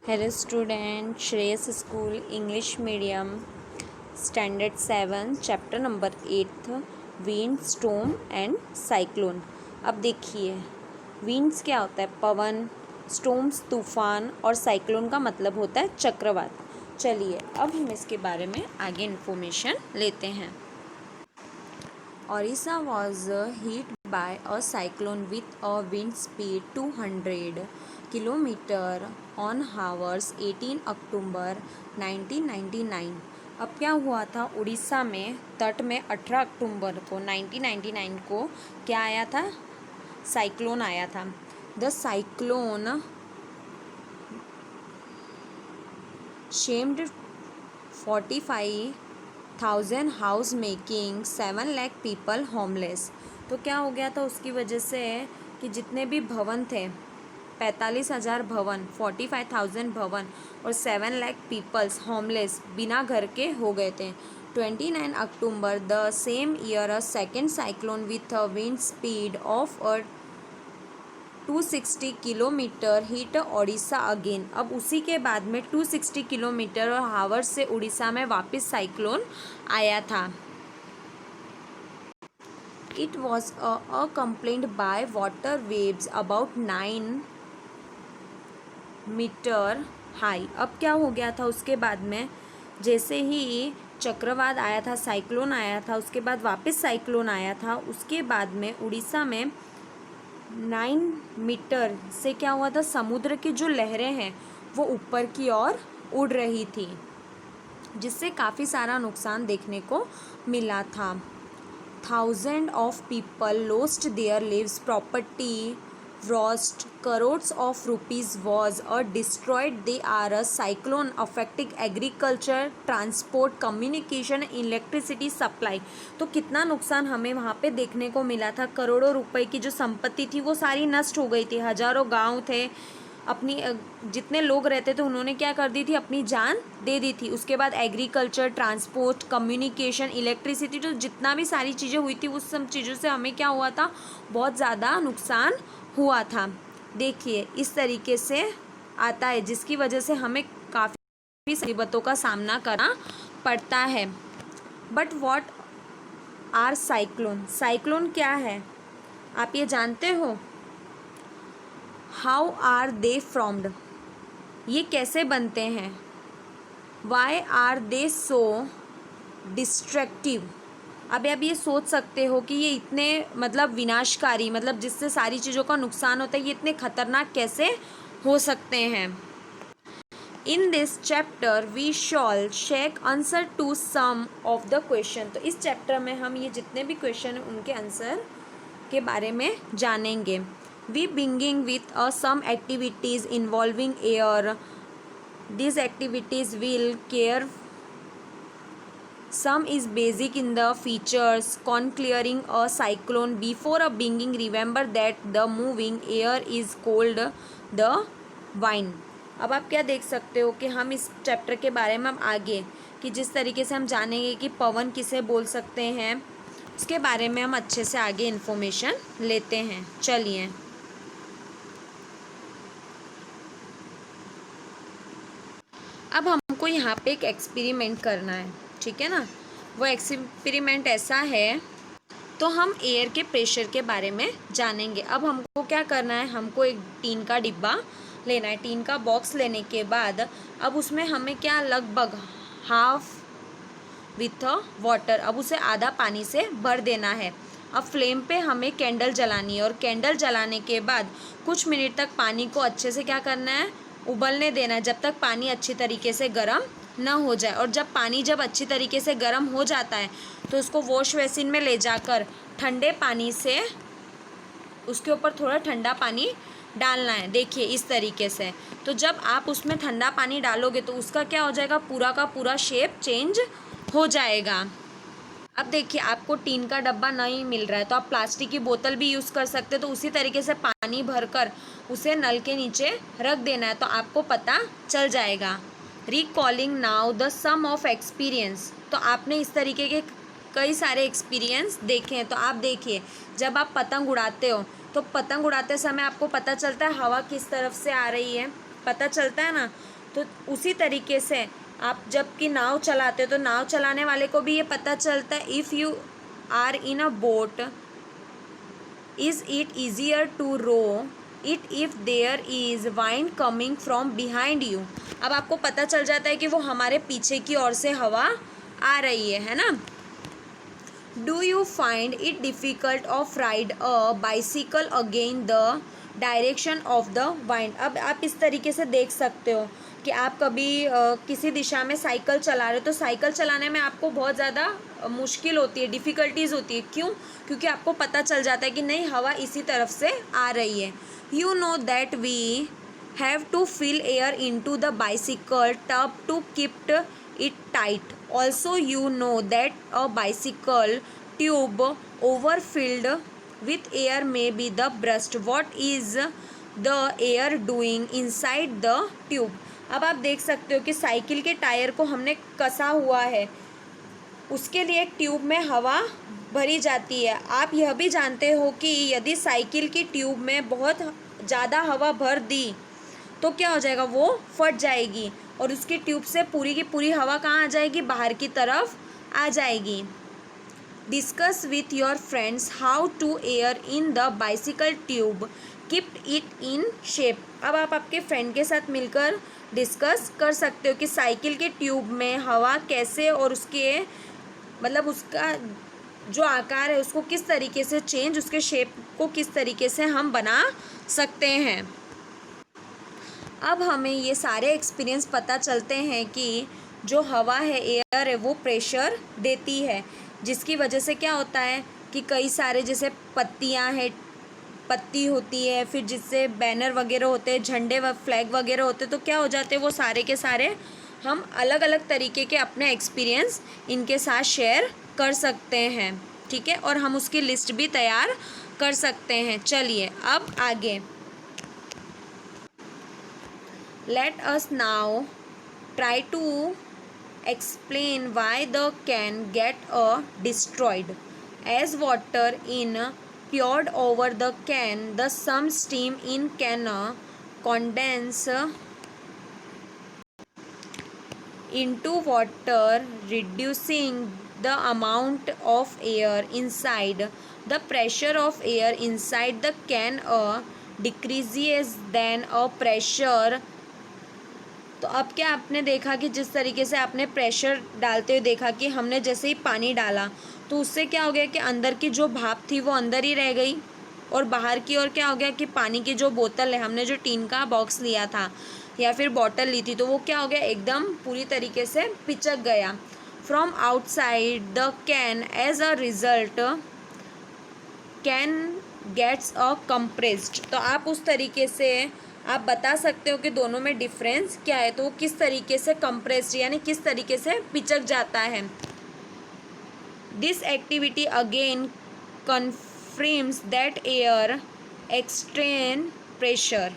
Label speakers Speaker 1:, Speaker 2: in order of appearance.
Speaker 1: Hello student, Shreyas School English Medium Standard 7 Chapter number 8 Wind, Storm and Cyclone। अब देखिए winds क्या होता है, पवन, storms तूफान और cyclone का मतलब होता है चक्रवात। चलिए अब हम इसके बारे में आगे इन्फॉर्मेशन लेते हैं। Orissa was hit by a cyclone with a wind speed 200 kilometre on hours 18 अक्टूबर 1999। अब क्या हुआ था, उड़ीसा में तट में 18 अक्टूबर को 1999 को क्या आया था, साइक्लोन आया था। The cyclone shamed 45,000 house making 7 lakh people homeless. तो क्या हो गया था उसकी वजह से कि जितने भी भवन थे 45,000 भवन, 45,000 भवन और 7 लाख पीपल्स होमलेस बिना घर के हो गए थे। 29 अक्टूबर the same year a second cyclone with a wind speed of 260 kilometre hit Odisha again. अब उसी के बाद में 260 किलोमीटर और हावर्स से उड़ीसा में वापस साइक्लोन आया था। It was accompanied by water waves about 9 metre high. अब क्या हो गया था उसके बाद में, जैसे ही चक्रवात आया था, साइक्लोन आया था, उसके बाद वापस साइक्लोन आया था, उसके बाद में उड़ीसा में 9 मीटर से क्या हुआ था, समुद्र की जो लहरें हैं वो ऊपर की ओर उड़ रही थी, जिससे काफ़ी सारा नुकसान देखने को मिला था। Thousand of people lost their lives, property lost, crores of rupees was destroyed. They are a cyclone affecting agriculture, transport, communication, electricity supply। तो कितना नुकसान हमें वहाँ पे देखने को मिला था। करोड़ों रुपए की जो संपत्ति थी वो सारी नष्ट हो गई थी। हजारों गांव थे, अपनी जितने लोग रहते थे उन्होंने क्या कर दी थी, अपनी जान दे दी थी। उसके बाद एग्रीकल्चर, ट्रांसपोर्ट, कम्युनिकेशन, इलेक्ट्रिसिटी, जो जितना भी सारी चीज़ें हुई थी उस सब चीज़ों से हमें क्या हुआ था, बहुत ज़्यादा नुकसान हुआ था। देखिए इस तरीके से आता है, जिसकी वजह से हमें काफ़ी मुसीबतों का सामना करना पड़ता है। But what are cyclone, cyclone क्या है आप ये जानते हो? हाउ आर दे फॉर्म्ड, ये कैसे बनते हैं? Why are they so destructive. अब आप ये सोच सकते हो कि ये इतने मतलब विनाशकारी, मतलब जिससे सारी चीज़ों का नुकसान होता है, ये इतने खतरनाक कैसे हो सकते हैं। In this chapter we shall seek answer to some of the question. तो इस चैप्टर में हम ये जितने भी क्वेश्चन हैं उनके आंसर के बारे में जानेंगे। We begin with some activities involving air. This activities will care some is basic in the features con clearing a cyclone before a beginning. Remember that the moving air is called the wind। अब आप क्या देख सकते हो कि हम इस chapter के बारे में हम आगे कि जिस तरीके से हम जानेंगे कि पवन किसे बोल सकते हैं, उसके बारे में हम अच्छे से आगे इन्फॉर्मेशन लेते हैं। चलिए अब हमको यहाँ पे एक एक्सपेरिमेंट करना है, ठीक है ना। वो एक्सपेरिमेंट ऐसा है, तो हम एयर के प्रेशर के बारे में जानेंगे। अब हमको क्या करना है, हमको एक टीन का डिब्बा लेना है। टीन का बॉक्स लेने के बाद अब उसमें हमें क्या, लगभग हाफ विथ वाटर, अब उसे आधा पानी से भर देना है। अब फ्लेम पे हमें कैंडल जलानी है और कैंडल जलाने के बाद कुछ मिनट तक पानी को अच्छे से क्या करना है, उबलने देना है, जब तक पानी अच्छी तरीके से गर्म ना हो जाए। और जब पानी अच्छी तरीके से गर्म हो जाता है तो उसको वॉश बेसिन में ले जाकर ठंडे पानी से उसके ऊपर थोड़ा ठंडा पानी डालना है। देखिए इस तरीके से। तो जब आप उसमें ठंडा पानी डालोगे तो उसका क्या हो जाएगा, पूरा का पूरा शेप चेंज हो जाएगा। अब देखिए आपको टीन का डब्बा नहीं मिल रहा है तो आप प्लास्टिक की बोतल भी यूज़ कर सकते हो। तो उसी तरीके से पानी भरकर उसे नल के नीचे रख देना है, तो आपको पता चल जाएगा। Recalling now the some of experience. तो आपने इस तरीके के कई सारे एक्सपीरियंस देखे हैं। तो आप देखिए जब आप पतंग उड़ाते हो तो पतंग उड़ाते समय आपको पता चलता है हवा किस तरफ से आ रही है, पता चलता है ना। तो उसी तरीके से आप जब कि नाव चलाते हो तो नाव चलाने वाले को भी ये पता चलता है, if you are in a boat is it easier to row it if there is wind coming from behind you. अब आपको पता चल जाता है कि वो हमारे पीछे की ओर से हवा आ रही है ना। Do you find it difficult of ride a bicycle again the direction of the wind. अब आप इस तरीके से देख सकते हो कि आप कभी किसी दिशा में साइकिल चला रहे हो तो साइकिल चलाने में आपको बहुत ज़्यादा मुश्किल होती है, डिफ़िकल्टीज़ होती है। क्यों? क्योंकि आपको पता चल जाता है कि नहीं, हवा इसी तरफ से आ रही है। You know that we have to fill air into the bicycle tub to keep it tight. Also, you know that a bicycle tube overfilled with air may be the burst. What is the air doing inside the tube? अब आप देख सकते हो कि cycle के tyre को हमने कसा हुआ है, उसके लिए एक ट्यूब में हवा भरी जाती है। आप यह भी जानते हो कि यदि साइकिल की ट्यूब में बहुत ज़्यादा हवा भर दी तो क्या हो जाएगा, वो फट जाएगी और उसकी ट्यूब से पूरी की पूरी हवा कहाँ आ जाएगी, बाहर की तरफ आ जाएगी। Discuss with your friends how to air in the bicycle tube keep it in shape. अब आप आपके फ्रेंड के साथ मिलकर डिस्कस कर सकते हो कि साइकिल के ट्यूब में हवा कैसे और उसके मतलब उसका जो आकार है उसको किस तरीके से चेंज, उसके शेप को किस तरीके से हम बना सकते हैं। अब हमें ये सारे एक्सपीरियंस पता चलते हैं कि जो हवा है, एयर है, वो प्रेशर देती है, जिसकी वजह से क्या होता है कि कई सारे जैसे पत्तियां हैं, पत्ती होती है, फिर जिससे बैनर वगैरह होते हैं, झंडे व फ्लैग वगैरह होते हैं, तो क्या हो जाते हैं वो सारे के सारे हम अलग अलग तरीके के अपने एक्सपीरियंस इनके साथ शेयर कर सकते हैं। ठीक है, और हम उसकी लिस्ट भी तैयार कर सकते हैं। चलिए अब आगे, let us now try to explain why the can get destroyed. As water in poured over the can, the some steam in can condense into water, reducing the amount of air inside. The pressure of air inside the can decreases than a pressure। तो अब क्या आपने देखा कि जिस तरीके से आपने प्रेशर डालते हुए देखा कि हमने जैसे ही पानी डाला तो उससे क्या हो गया कि अंदर की जो भाप थी वो अंदर ही रह गई और बाहर की ओर क्या हो गया कि पानी की जो बोतल है, हमने जो टीन का बॉक्स लिया था या फिर बॉटल ली थी, तो वो क्या हो गया, एकदम पूरी तरीके से पिचक गया। From outside the can as a result can gets a compressed. तो आप उस तरीके से आप बता सकते हो कि दोनों में डिफरेंस क्या है, तो वो किस तरीके से कंप्रेस्ड यानी किस तरीके से पिचक जाता है। This activity again confirms that air extreme pressure